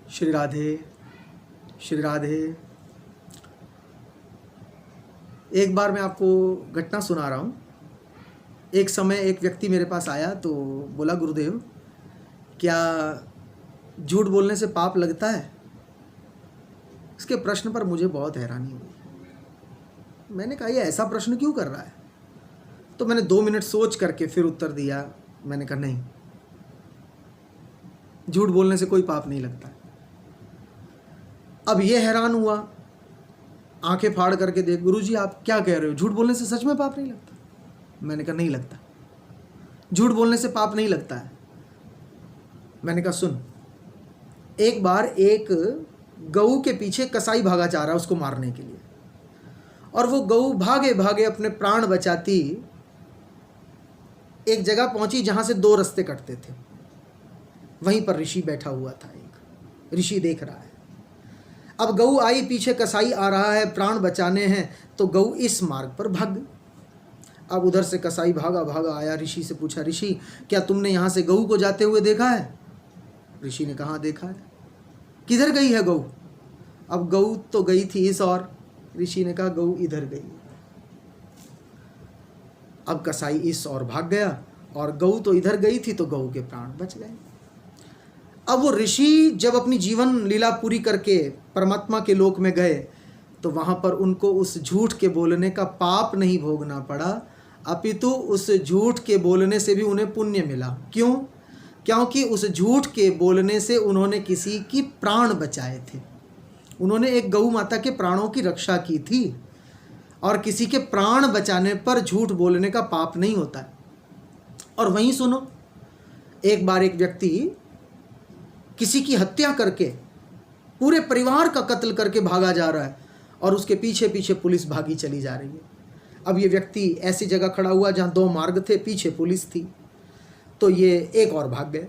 श्री राधे, श्री राधे। एक बार मैं आपको घटना सुना रहा हूँ। एक समय एक व्यक्ति मेरे पास आया तो बोला, गुरुदेव क्या झूठ बोलने से पाप लगता है? इसके प्रश्न पर मुझे बहुत हैरानी हुई। मैंने कहा, ये ऐसा प्रश्न क्यों कर रहा है? तो मैंने 2 मिनट सोच करके फिर उत्तर दिया। मैंने कहा, नहीं, झूठ बोलने से कोई पाप नहीं लगता। अब ये हैरान हुआ, आंखें फाड़ करके देख, गुरुजी आप क्या कह रहे हो, झूठ बोलने से सच में पाप नहीं लगता? मैंने कहा, नहीं लगता, झूठ बोलने से पाप नहीं लगता है। मैंने कहा, सुन, एक बार एक गऊ के पीछे कसाई भागा जा रहा है उसको मारने के लिए, और वो गऊ भागे भागे अपने प्राण बचाती एक जगह पहुंची जहां से 2 रास्ते कटते थे। वहीं पर ऋषि बैठा हुआ था। एक ऋषि देख रहा है। अब गऊ आई, पीछे कसाई आ रहा है, प्राण बचाने हैं, तो गऊ इस मार्ग पर भाग गई। अब उधर से कसाई भागा भागा आया, ऋषि से पूछा, ऋषि क्या तुमने यहाँ से गऊ को जाते हुए देखा है? ऋषि ने कहा, देखा है। किधर गई है गऊ? अब गऊ तो गई थी इस और। ऋषि ने कहा, गऊ इधर गई। अब कसाई इस और भाग गया और गऊ तो इधर गई थी, तो गऊ के प्राण बच गए। अब वो ऋषि जब अपनी जीवन लीला पूरी करके परमात्मा के लोक में गए तो वहाँ पर उनको उस झूठ के बोलने का पाप नहीं भोगना पड़ा, अपितु उस झूठ के बोलने से भी उन्हें पुण्य मिला। क्यों? क्योंकि उस झूठ के बोलने से उन्होंने किसी की प्राण बचाए थे। उन्होंने एक गऊ माता के प्राणों की रक्षा की थी, और किसी के प्राण बचाने पर झूठ बोलने का पाप नहीं होता है। और वहीं सुनो, एक बार एक व्यक्ति किसी की हत्या करके, पूरे परिवार का कत्ल करके भागा जा रहा है, और उसके पीछे पीछे पुलिस भागी चली जा रही है। अब ये व्यक्ति ऐसी जगह खड़ा हुआ जहाँ 2 मार्ग थे, पीछे पुलिस थी, तो ये एक और भाग गए।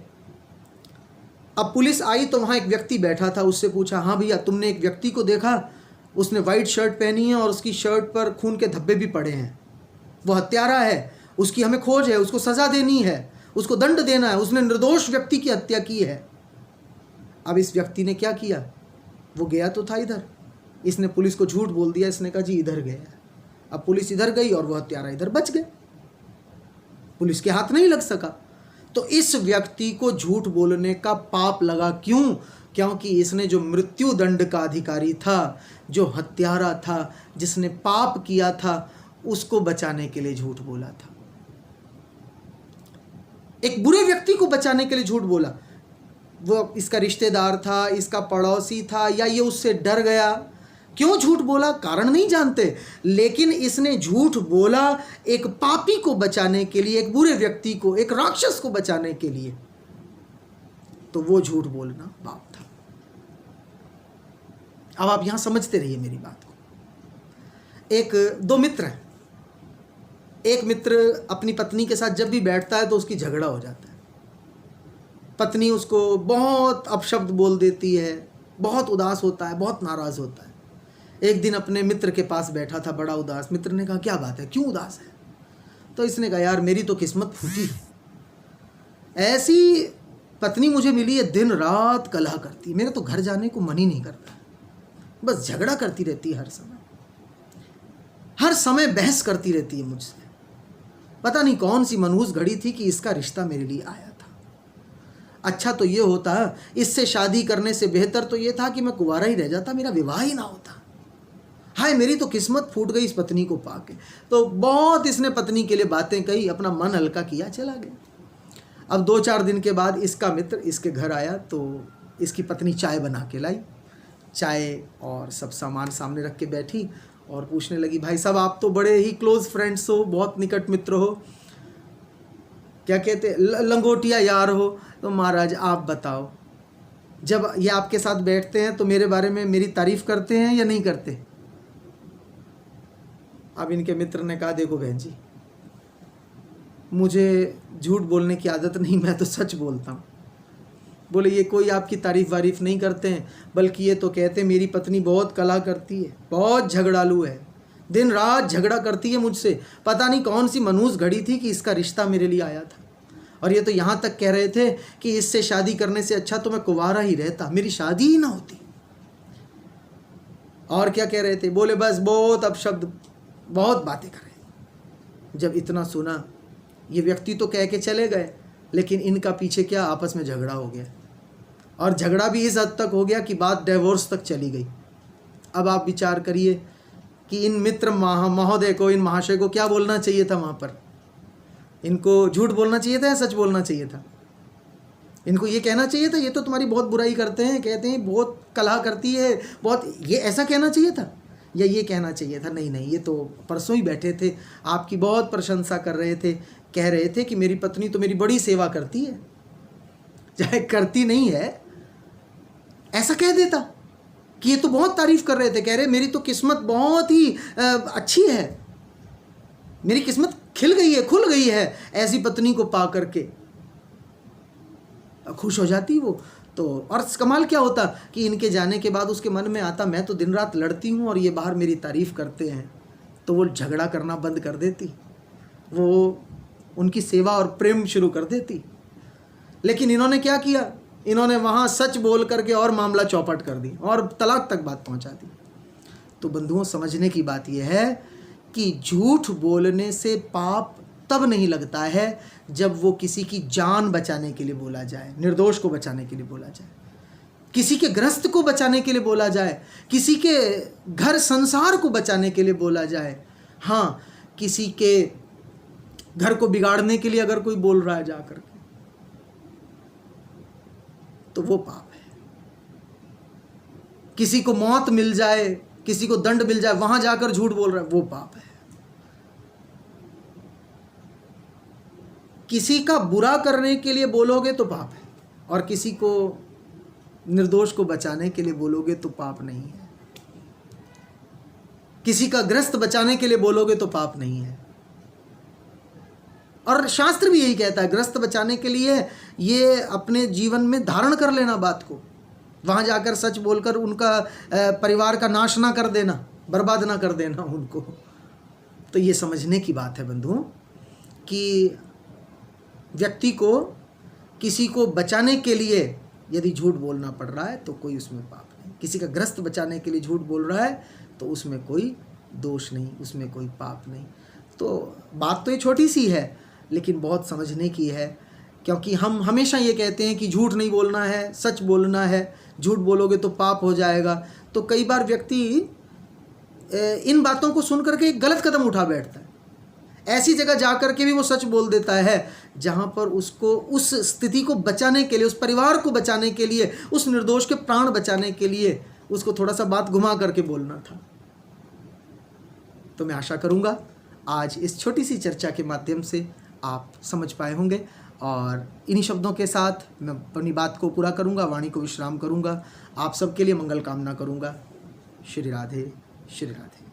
अब पुलिस आई तो वहाँ एक व्यक्ति बैठा था, उससे पूछा, हाँ भैया तुमने एक व्यक्ति को देखा? उसने वाइट शर्ट पहनी है और उसकी शर्ट पर खून के धब्बे भी पड़े हैं। वो हत्यारा है, उसकी हमें खोज है, उसको सज़ा देनी है, उसको दंड देना है, उसने निर्दोष व्यक्ति की हत्या की है। अब इस व्यक्ति ने क्या किया? वो गया तो था इधर, इसने पुलिस को झूठ बोल दिया। इसने कहा, जी इधर गया। अब पुलिस इधर गई और वो हत्यारा इधर बच गए, पुलिस के हाथ नहीं लग सका। तो इस व्यक्ति को झूठ बोलने का पाप लगा। क्यों? क्योंकि इसने जो मृत्यु दंड का अधिकारी था, जो हत्यारा था, जिसने पाप किया था, उसको बचाने के लिए झूठ बोला था। एक बुरे व्यक्ति को बचाने के लिए झूठ बोला। वो इसका रिश्तेदार था, इसका पड़ोसी था, या ये उससे डर गया। क्यों झूठ बोला? कारण नहीं जानते, लेकिन इसने झूठ बोला एक पापी को बचाने के लिए, एक बुरे व्यक्ति को, एक राक्षस को बचाने के लिए। तो वो झूठ बोलना पाप था। अब आप यहां समझते रहिए मेरी बात को। 2 मित्र हैं। एक मित्र अपनी पत्नी के साथ जब भी बैठता है तो उसकी झगड़ा हो जाता है। पत्नी उसको बहुत अपशब्द बोल देती है, बहुत उदास होता है, बहुत नाराज़ होता है। एक दिन अपने मित्र के पास बैठा था, बड़ा उदास। मित्र ने कहा, क्या बात है, क्यों उदास है? तो इसने कहा, यार मेरी तो किस्मत फूटी है। ऐसी पत्नी मुझे मिली है, दिन रात कलह करती, मेरे तो घर जाने को मन ही नहीं करता, बस झगड़ा करती रहती है, हर समय बहस करती रहती है मुझसे। पता नहीं कौन सी मनहूस घड़ी थी कि इसका रिश्ता मेरे लिए आया था। अच्छा तो ये होता, इससे शादी करने से बेहतर तो ये था कि मैं कुंवारा ही रह जाता, मेरा विवाह ही ना होता। हाय मेरी तो किस्मत फूट गई इस पत्नी को पाके। तो बहुत इसने पत्नी के लिए बातें कही, अपना मन हल्का किया, चला गया। अब 2-4 दिन के बाद इसका मित्र इसके घर आया तो इसकी पत्नी चाय बना के लाई। चाय और सब सामान सामने रख के बैठी और पूछने लगी, भाई साहब आप तो बड़े ही क्लोज फ्रेंड्स हो, बहुत निकट मित्र हो, क्या कहते लंगोटिया यार हो, तो महाराज आप बताओ, जब ये आपके साथ बैठते हैं तो मेरे बारे में मेरी तारीफ करते हैं या नहीं करते? अब इनके मित्र ने कहा, देखो बहन जी, मुझे झूठ बोलने की आदत नहीं, मैं तो सच बोलता हूँ। बोले, ये कोई आपकी तारीफ वारीफ नहीं करते हैं, बल्कि ये तो कहते हैं मेरी पत्नी बहुत कला करती है, बहुत झगड़ालू है, दिन रात झगड़ा करती है मुझसे। पता नहीं कौन सी मनहूस घड़ी थी कि इसका रिश्ता मेरे लिए आया था। और ये तो यहाँ तक कह रहे थे कि इससे शादी करने से अच्छा तो मैं कुंवारा ही रहता, मेरी शादी ही ना होती। और क्या कह रहे थे, बोले बस बहुत अपशब्द, बहुत बातें कर रहे थे। जब इतना सुना, ये व्यक्ति तो कह के चले गए, लेकिन इनका पीछे क्या आपस में झगड़ा हो गया, और झगड़ा भी इस हद तक हो गया कि बात डिवोर्स तक चली गई। अब आप विचार करिए कि इन मित्र महोदय को, इन महाशय को क्या बोलना चाहिए था वहाँ पर? इनको झूठ बोलना चाहिए था या सच बोलना चाहिए था? इनको ये कहना चाहिए था, ये तो तुम्हारी बहुत बुराई करते हैं, कहते हैं बहुत कलह करती है, बहुत, ये ऐसा कहना चाहिए था? या ये कहना चाहिए था, नहीं नहीं, ये तो परसों ही बैठे थे, आपकी बहुत प्रशंसा कर रहे थे, कह रहे थे कि मेरी पत्नी तो मेरी बड़ी सेवा करती है। चाहे करती नहीं है, ऐसा कह देता कि ये तो बहुत तारीफ कर रहे थे, कह रहे मेरी तो किस्मत बहुत ही अच्छी है, मेरी किस्मत खिल गई है, खुल गई है ऐसी पत्नी को पा करके। खुश हो जाती वो तो। और कमाल क्या होता कि इनके जाने के बाद उसके मन में आता, मैं तो दिन रात लड़ती हूँ और ये बाहर मेरी तारीफ करते हैं, तो वो झगड़ा करना बंद कर देती, वो उनकी सेवा और प्रेम शुरू कर देती। लेकिन इन्होंने क्या किया, इन्होंने वहाँ सच बोल करके और मामला चौपट कर दी और तलाक तक बात पहुँचा दी। तो बंधुओं, समझने की बात यह है कि झूठ बोलने से पाप तब नहीं लगता है जब वो किसी की जान बचाने के लिए बोला जाए, निर्दोष को बचाने के लिए बोला जाए, किसी के ग्रस्त को बचाने के लिए बोला जाए, किसी के घर संसार को बचाने के लिए बोला जाए। हाँ, किसी के घर को बिगाड़ने के लिए अगर कोई बोल रहा है जा करके, तो वो पाप है। किसी को मौत मिल जाए, किसी को दंड मिल जाए, वहां जाकर झूठ बोल रहा है, वो पाप है। किसी का बुरा करने के लिए बोलोगे तो पाप है, और किसी को निर्दोष को बचाने के लिए बोलोगे तो पाप नहीं है। किसी का ग्रस्त बचाने के लिए बोलोगे तो पाप नहीं है। और शास्त्र भी यही कहता है, ग्रस्त बचाने के लिए ये अपने जीवन में धारण कर लेना बात को, वहां जाकर सच बोलकर उनका परिवार का नाश ना कर देना, बर्बाद ना कर देना उनको। तो ये समझने की बात है बंधुओं कि व्यक्ति को किसी को बचाने के लिए यदि झूठ बोलना पड़ रहा है तो कोई उसमें पाप नहीं। किसी का ग्रस्त बचाने के लिए झूठ बोल रहा है तो उसमें कोई दोष नहीं, उसमें कोई पाप नहीं। तो बात तो ये छोटी सी है, लेकिन बहुत समझने की है, क्योंकि हम हमेशा ये कहते हैं कि झूठ नहीं बोलना है, सच बोलना है, झूठ बोलोगे तो पाप हो जाएगा। तो कई बार व्यक्ति इन बातों को सुन करके एक गलत कदम उठा बैठता है, ऐसी जगह जा करके भी वो सच बोल देता है जहाँ पर उसको उस स्थिति को बचाने के लिए, उस परिवार को बचाने के लिए, उस निर्दोष के प्राण बचाने के लिए उसको थोड़ा सा बात घुमा करके बोलना था। तो मैं आशा करूँगा आज इस छोटी सी चर्चा के माध्यम से आप समझ पाए होंगे, और इन्हीं शब्दों के साथ मैं अपनी बात को पूरा करूँगा, वाणी को विश्राम करूँगा। आप सबके लिए मंगल कामना करूँगा। श्री राधे, श्री राधे।